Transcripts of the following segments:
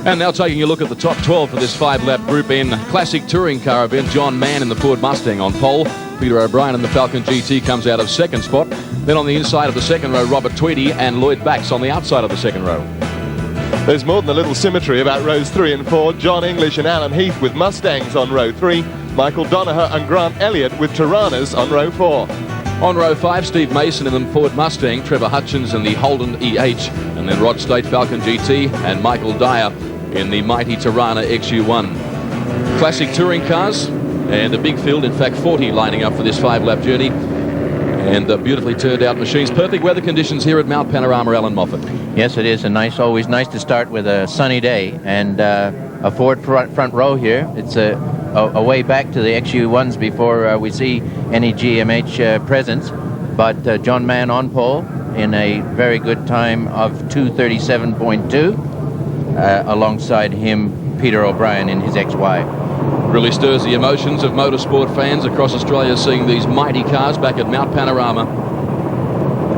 And now taking a look at the top 12 for this 5-lap Group N Classic Touring Car event. John Mann in the Ford Mustang on pole. Peter O'Brien in the Falcon GT comes out of second spot. Then on the inside of the second row, Robert Tweedy and Lloyd Bax on the outside of the second row. There's more than a little symmetry about rows 3 and 4. John English and Alan Heath with Mustangs on row 3. Michael Donaher and Grant Elliott with Tiranas on row 4. On row 5, Steve Mason in the Ford Mustang, Trevor Hutchins in the Holden EH, and then Rod State Falcon GT and Michael Dyer in the mighty Tirana XU1. Classic touring cars and a big field, in fact 40 lining up for this 5-lap journey, and beautifully turned out machines. Perfect weather conditions here at Mount Panorama. Alan Moffat. Yes, it is always nice to start with a sunny day, and a Ford front row here. It's a way back to the XU1s before we see any GMH presence, but John Mann on pole in a very good time of 2:37.2. Alongside him, Peter O'Brien in his XY. Really stirs the emotions of motorsport fans across Australia seeing these mighty cars back at Mount Panorama.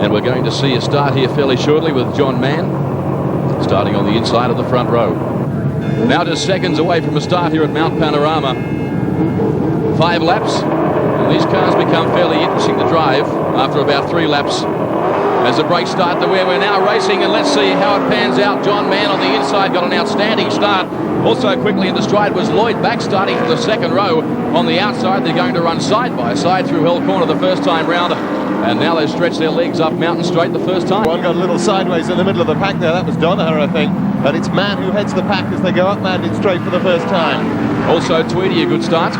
And we're going to see a start here fairly shortly with John Mann starting on the inside of the front row. Now just seconds away from a start here at Mount Panorama. 5 laps, and these cars become fairly interesting to drive after about 3 laps. As the brakes start to wear, we're now racing, and let's see how it pans out. John Mann on the inside got an outstanding start. Also quickly into stride was Lloyd Bax starting from the second row. On the outside, they're going to run side by side through Hell Corner the first time round. And now they've stretched their legs up Mountain Straight the first time. One got a little sideways in the middle of the pack there. That was Donaher, I think. And it's Mann who heads the pack as they go up Mountain Straight for the first time. Also Tweedy, a good start.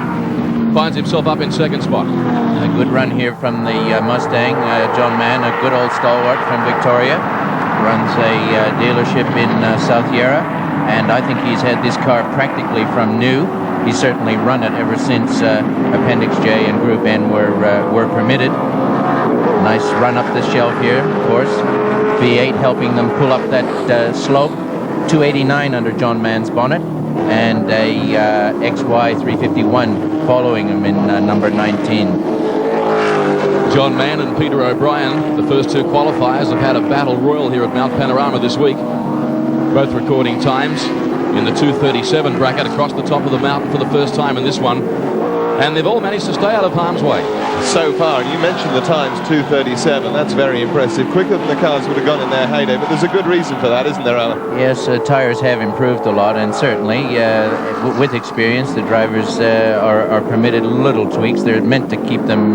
Finds himself up in second spot. A good run here from the Mustang. John Mann, a good old stalwart from Victoria. Runs a dealership in South Yarra. And I think he's had this car practically from new. He's certainly run it ever since Appendix J and Group N were permitted. Nice run up the shelf here, of course. V8 helping them pull up that slope. 289 under John Mann's bonnet. And a XY 351 following him in number 19. John Mann and Peter O'Brien, the first 2 qualifiers, have had a battle royal here at Mount Panorama this week. Both recording times in the 2:37 bracket across the top of the mountain for the first time in this one. And they've all managed to stay out of harm's way. So far, and you mentioned the times 2:37, that's very impressive. Quicker than the cars would have gone in their heyday, but there's a good reason for that, isn't there, Alan? Yes, tires have improved a lot, and certainly with experience, the drivers are permitted little tweaks. They're meant to keep them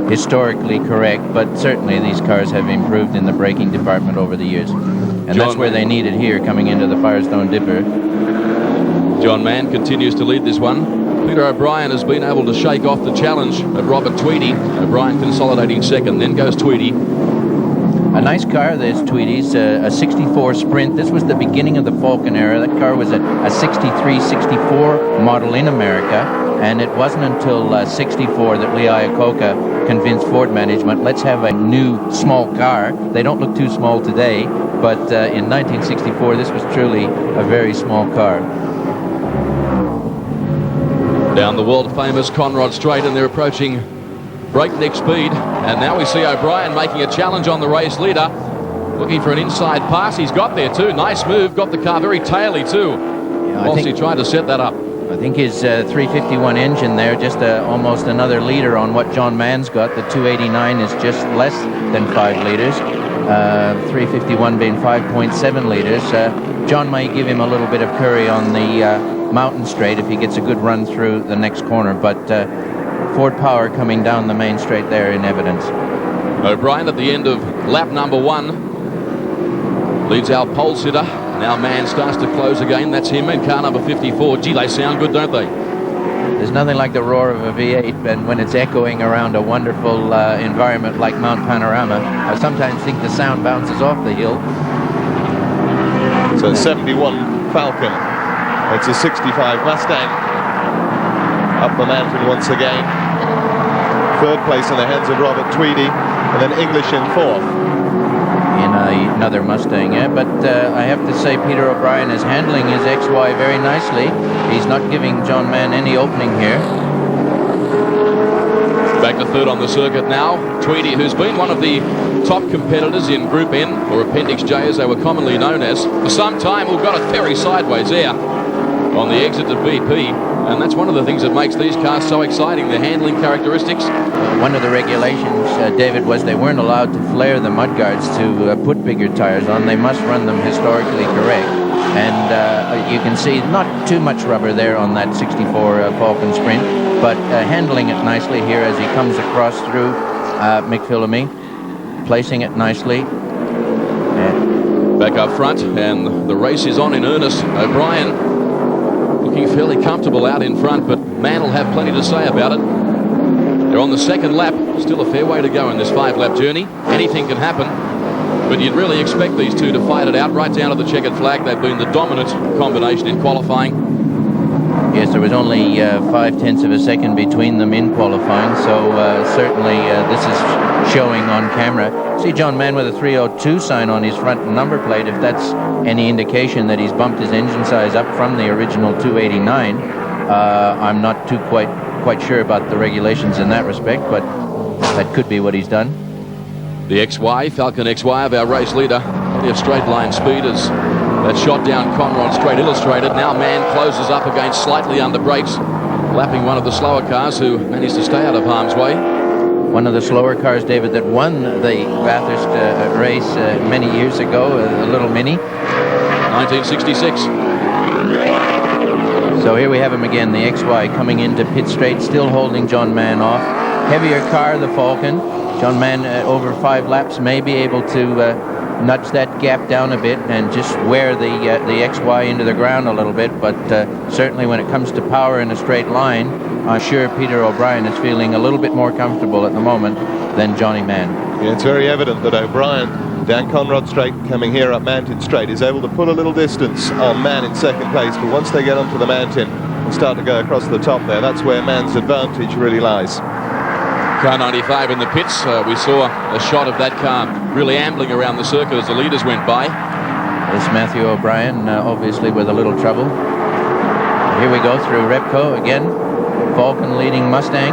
historically correct, but certainly these cars have improved in the braking department over the years. And that's where they need it here, coming into the Firestone Dipper. John Mann continues to lead this one. Peter O'Brien has been able to shake off the challenge of Robert Tweedy. O'Brien consolidating second, then goes Tweedy. A nice car, there's Tweedy's, a 64 Sprint. This was the beginning of the Falcon era. That car was a 63-64 model in America, and it wasn't until 64 that Lee Iacocca convinced Ford management, let's have a new small car. They don't look too small today, but in 1964, this was truly a very small car. Down the world-famous Conrod Straight, and they're approaching breakneck speed. And now we see O'Brien making a challenge on the race leader, looking for an inside pass. He's got there too. Nice move. Got the car very taily too. Yeah, whilst he tried to set that up. I think his 351 engine there, just almost another liter on what John Mann's got. The 289 is just less than 5 liters. 351 being 5.7 liters. John may give him a little bit of curry on the Mountain Straight if he gets a good run through the next corner, but Ford power coming down the main straight there in evidence. O'Brien at the end of lap number 1 leads our pole sitter. Now Mann starts to close again. That's him in car number 54. Gee, they sound good, don't they? There's nothing like the roar of a V8, and when it's echoing around a wonderful environment like Mount Panorama, I sometimes think the sound bounces off the hill. So 71 Falcon. It's a 65 Mustang. Up the mountain once again. 3rd place in the hands of Robert Tweedy, and then English in 4th. In another Mustang, yeah, but I have to say Peter O'Brien is handling his XY very nicely. He's not giving John Mann any opening here. Back to third on the circuit now. Tweedy, who's been one of the top competitors in Group N, or Appendix J as they were commonly known as, for some time, who got it very sideways there on the exit to BP. And that's one of the things that makes these cars so exciting, the handling characteristics. One of the regulations, David, was they weren't allowed to flare the mudguards to put bigger tires on. They must run them historically correct. And you can see not too much rubber there on that 64 Falcon Sprint, but handling it nicely here as he comes across through McPhillamy, placing it nicely. Back up front, and the race is on in earnest. O'Brien looking fairly comfortable out in front, but Mann will have plenty to say about it. They're on the second lap. Still a fair way to go in this 5-lap journey. Anything can happen, but you'd really expect these two to fight it out right down to the checkered flag. They've been the dominant combination in qualifying. Yes, there was only 0.5 of a second between them in qualifying, so certainly this is showing on camera. See John Mann with a 302 sign on his front number plate. If that's any indication that he's bumped his engine size up from the original 289, I'm not too quite sure about the regulations in that respect, but that could be what he's done. The XY, Falcon XY of our race leader, only a straight line speed as that shot down Conrod straight illustrated. Now Mann closes up against slightly under brakes, lapping one of the slower cars who managed to stay out of harm's way. One of the slower cars, David, that won the Bathurst race many years ago, a little Mini. 1966. So here we have him again, the XY coming into pit straight, still holding John Mann off. Heavier car, the Falcon. John Mann, over 5 laps, may be able to nudge that gap down a bit and just wear the XY into the ground a little bit, but certainly when it comes to power in a straight line, I'm sure Peter O'Brien is feeling a little bit more comfortable at the moment than Johnny Mann. Yeah, it's very evident that O'Brien, down Conrod Straight, coming here up Mountain Straight, is able to put a little distance on Mann in second place, but once they get onto the mountain and start to go across the top there, that's where Mann's advantage really lies. Car 95 in the pits. We saw a shot of that car really ambling around the circuit as the leaders went by. This Matthew O'Brien obviously with a little trouble. Here we go through Repco again. Falcon leading Mustang.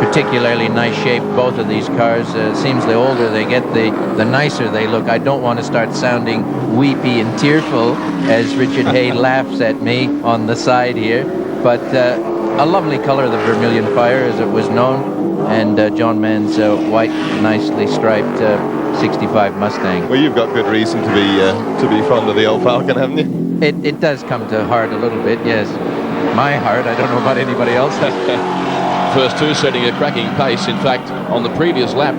Particularly nice shape, both of these cars. Seems the older they get, the nicer they look. I don't want to start sounding weepy and tearful as Richard Hay laughs at me on the side here. But a lovely color, the vermilion fire, as it was known, and John Mann's white, nicely striped 65 Mustang. Well, you've got good reason to be fond of the old Falcon, haven't you? It does come to heart a little bit, yes. My heart, I don't know about anybody else. First two setting a cracking pace. In fact, on the previous lap,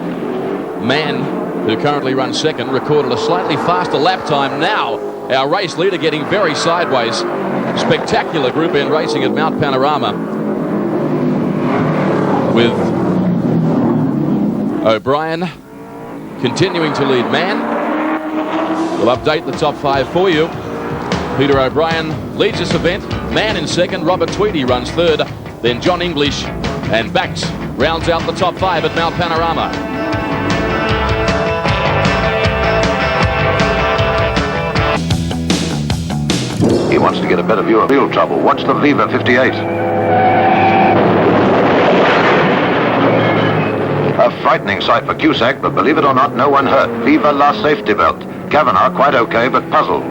Mann, who currently runs second, recorded a slightly faster lap time. Now, our race leader getting very sideways. Spectacular Group N racing at Mount Panorama, with O'Brien continuing to lead Mann. We'll update the top 5 for you. Peter O'Brien leads this event. Mann in second. Robert Tweedy runs third. Then John English and Bax rounds out the top 5 at Mount Panorama. He wants to get a better view of real trouble. Watch the Viva 58. A frightening sight for Cusack, but believe it or not, no one hurt. Viva la safety belt. Kavanagh quite okay, but puzzled.